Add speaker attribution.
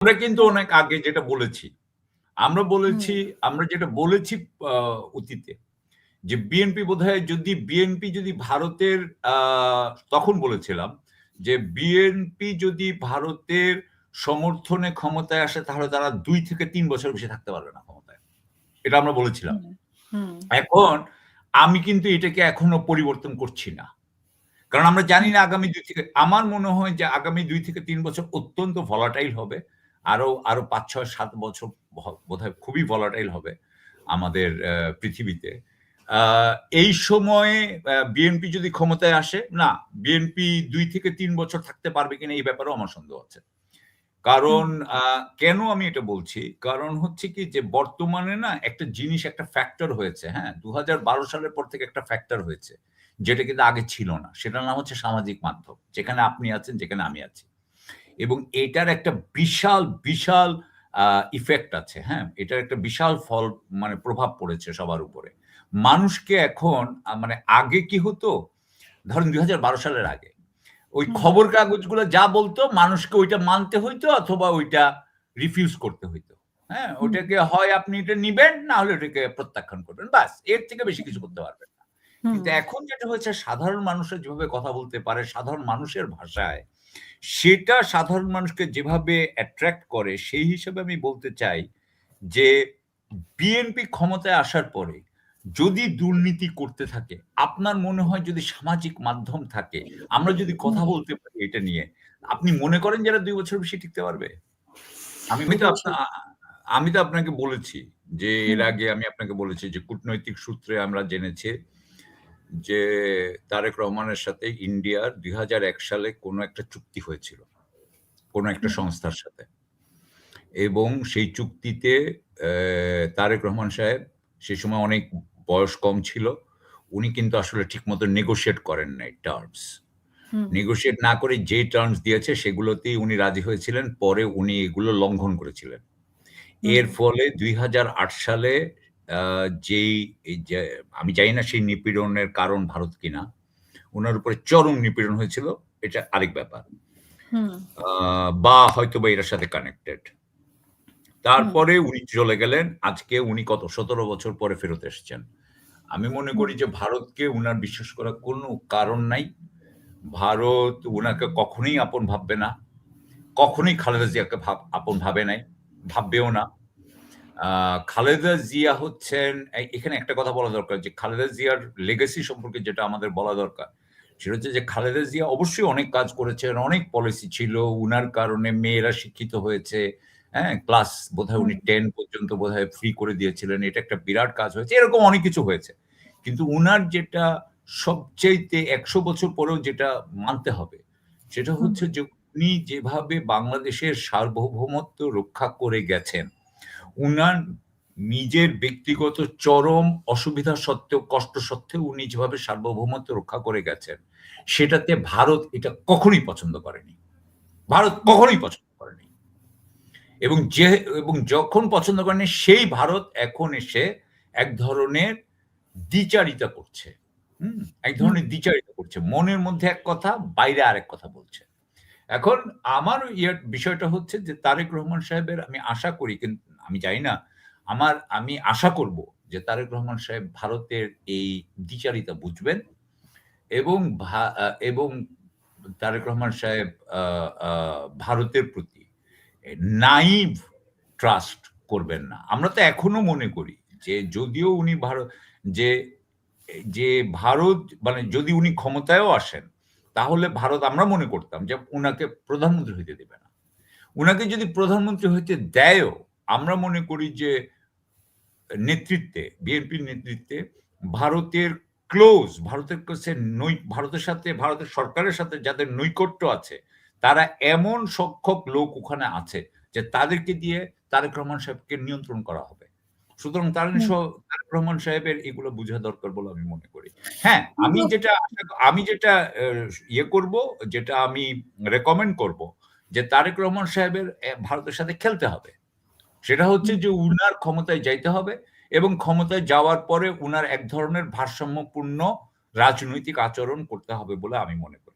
Speaker 1: আমরা কিন্তু অনেক আগে যেটা বলেছি। আমরা বলেছি
Speaker 2: হুম।
Speaker 1: আমরা যেটা বলেছি আ অতীতে যে বিএনপি যদি ভারতের আ তখন বলেছিলাম যে বিএনপি যদি ভারতের সমর্থনে ক্ষমতায় আসে তাহলে তারা ২ থেকে ৩ বছর বেশি থাকতে পারবে না ক্ষমতায়। এটা আমরা বলেছিলাম।
Speaker 2: হুম, হুম,
Speaker 1: এখন আমি কিন্তু এটাকে এখনো পরিবর্তন করছি না। কারণ আমরা জানি
Speaker 2: হুম,
Speaker 1: না আগামী ২ থেকে আমার মনে হয় যে আগামী ২ থেকে ৩ বছর অত্যন্ত ভলাটাইল হবে। আরো ৫, ৬, ৭ বছর বোধহয় খুবই ভলাটাইল হবে আমাদের পৃথিবীতে। আ এই সময়ে বিএনপি যদি ক্ষমতায় আসে, না বিএনপি ২ থেকে ৩ বছর থাকতে পারবে কিনা এই ব্যাপারেও আমার সন্দেহ আছে। কারণ
Speaker 2: হুম,
Speaker 1: কেন আমি এটা বলছি? কারণ হচ্ছে কি যে বর্তমানে না একটা জিনিস একটা ফ্যাক্টর হয়েছে, হ্যাঁ? ২০১২ সালের পর থেকে একটা ফ্যাক্টর হয়েছে। যেটা কিন্তু আগে ছিল না। সেটার নাম হচ্ছে সামাজিক মাধ্যম। যেখানে আপনি আছেন, যেখানে আমি আছি। এবং এটার একটা বিশাল আ ইফেক্ট আছে, হ্যাঁ? এটার একটা বিশাল মানে প্রভাব পড়েছে সবার উপরে। মানুষকে এখন মানে আগে কি হতো? ধরেন ২০১২ সালের আগে ওই
Speaker 2: হুম,
Speaker 1: খবর কাগজগুলো যা বলতো মানুষকে ওইটা মানতে হইতো অথবা ওইটা রিফিউজ করতে হইতো। হ্যাঁ?
Speaker 2: হুম,
Speaker 1: ওটাকে হয় আপনি এটা নিবেন না হলে ওটাকে প্রত্যাখ্যান করবেন। বাস এর থেকে বেশি কিছু করতে পারবেন না।
Speaker 2: হুম,
Speaker 1: কিন্তু এখন যেটা হয়েছে সাধারণ মানুষরা যেভাবে কথা বলতে পারে সাধারণ মানুষের ভাষায়, সেটা সাধারণ মানুষকে যেভাবে অ্যাট্রাক্ট করে সেই হিসেবে আমি বলতে চাই যে বিএনপি ক্ষমতায় আসার পরে যদি দুর্নীতি করতে থাকে, আপনার মনে হয় যদি সামাজিক মাধ্যম থাকে, আমরা যদি কথা
Speaker 2: হুম।
Speaker 1: বলতে পারি এটা নিয়ে, আপনি মনে করেন যে এরা ২ বছর বেশি টিকতে পারবে? আমি
Speaker 2: ২
Speaker 1: তো
Speaker 2: বছর।
Speaker 1: আমি তো আপনাকে বলেছি যে এর
Speaker 2: হুম,
Speaker 1: আগে আমি আপনাকে বলেছি যে কূটনৈতিক সূত্রে আমরা জেনেছি যে তারেক রহমানের সাথে ইন্ডিয়ার ২০০১ সালে কোন একটা চুক্তি হয়েছিল। কোন একটা
Speaker 2: হুম,
Speaker 1: সংস্থার সাথে। এবং সেই চুক্তিতে তারেক রহমান সাহেব সে সময় অনেক বয়স কম ছিল। উনি কিন্তু আসলে ঠিকমতো নেগোশিয়েট করেন নাই টার্মস।
Speaker 2: হুম,
Speaker 1: নেগোশিয়েট না করে যে টার্মস দিয়েছে সেগুলোতেই উনি রাজি হয়েছিলেন। পরে উনি এগুলো লঙ্ঘন করেছিলেন।
Speaker 2: হুম,
Speaker 1: এর ফলে ২০০৮ সালে আ যেই এই যে আমি জানি না সেই নিপীড়নের কারণ ভারত কিনা। উনার উপরে চরম নিপীড়ন হয়েছিল। এটা আরেক ব্যাপার।
Speaker 2: হুম,
Speaker 1: আ বা হয়তোবা এটার সাথে কানেক্টেড।
Speaker 2: হুম,
Speaker 1: তারপরে উনি চলে গেলেন। আজকে উনি কত ১৭ বছর পরে ফেরত এসেছেন। আমি মনে
Speaker 2: হুম,
Speaker 1: করি যে ভারতকে উনার বিশ্বাস করার কোনো কারণ নাই। ভারত উনাকে কখনোই আপন ভাববে না। কখনোই খালেদা জিয়াকে আপন ভাবে নাই। ভাববেও না। আ খালেদা জিয়া হচ্ছেন এখানে একটা কথা বলা দরকার যে খালেদা জিয়ার লেগাসি সম্পর্কে যেটা আমাদের বলা দরকার। সেটা হচ্ছে যে খালেদা জিয়া অবশ্যই অনেক কাজ করেছেন, অনেক পলিসি ছিল। উনার কারণে মেয়েরা শিক্ষিত হয়েছে। হ্যাঁ? ক্লাস বোধহয়
Speaker 2: হুম,
Speaker 1: উনি 10 পর্যন্ত বোধহয় ফ্রি করে দিয়েছিলেন। এটা একটা বিরাট কাজ হয়েছে। এরকম অনেক কিছু হয়েছে। কিন্তু উনার যেটা সবচাইতে ১০০ বছর পরেও যেটা মানতে হবে, সেটা
Speaker 2: হুম,
Speaker 1: হচ্ছে যে উনি যেভাবে বাংলাদেশের সার্বভৌমত্ব রক্ষা করে গেছেন উনার নিজের ব্যক্তিগত চরম অসুবিধা সত্ত্বেও, কষ্ট সত্ত্বেও উনি যেভাবে সার্বভৌমত্ব রক্ষা করে গেছেন, সেটাতে ভারত এটা কখনোই পছন্দ করেনি। ভারত কখনোই পছন্দ করেনি। এবং এবং যখন পছন্দ করেনি সেই ভারত এখন এসে এক ধরনের দ্বিচারিতা করছে। হুম? এক
Speaker 2: হুম,
Speaker 1: ধরনের দ্বিচারিতা করছে। মনের মধ্যে এক কথা, বাইরে আরেক কথা বলছে। এখন আমার বিষয়টা হচ্ছে যে তারেক রহমান সাহেবের আমি আশা করি আমি জানি না। আমি আশা করব যে তারেক রহমান সাহেব ভারতের এই দ্বিচারিতা বুঝবেন এবং এবং তারেক রহমান সাহেব আ আ ভারতের প্রতি নাইভ ট্রাস্ট করবেন না। আমরা তো এখনো মনে করি যে যদিও উনি যে যে ভারত মানে যদি উনি ক্ষমতায়ও আসেন, তাহলে ভারত আমরা মনে করতাম যে উনাকে প্রধানমন্ত্রী হইতে দেবে না। উনাকে যদি প্রধানমন্ত্রী হইতে দেয়ও, আমরা মনে করি যে বিএনপির নেতৃত্বে ভারতের ভারতের কাছে ভারতের সরকারের সাথে যাদের নৈকট্য আছে, তারা এমন সংখ্যক লোক ওখানে আছে যে তাদেরকে দিয়ে তারেক রহমান সাহেবকে নিয়ন্ত্রণ করা হবে। সুতরাং
Speaker 2: হুম।
Speaker 1: তারেক রহমান সাহেবের এগুলো বুঝা দরকার বলে আমি মনে করি। হ্যাঁ,
Speaker 2: কিন্তু
Speaker 1: আমি যেটা করব, যেটা আমি রেকমেন্ড করব যে তারেক রহমান সাহেবের ভারতের সাথে খেলতে হবে। সেটা হচ্ছে
Speaker 2: হুম,
Speaker 1: যে উনার ক্ষমতায় যাইতে হবে এবং ক্ষমতায় যাওয়ার পরে উনার এক ধরনের ভারসাম্যপূর্ণ রাজনৈতিক আচরণ করতে হবে বলে আমি মনে করি।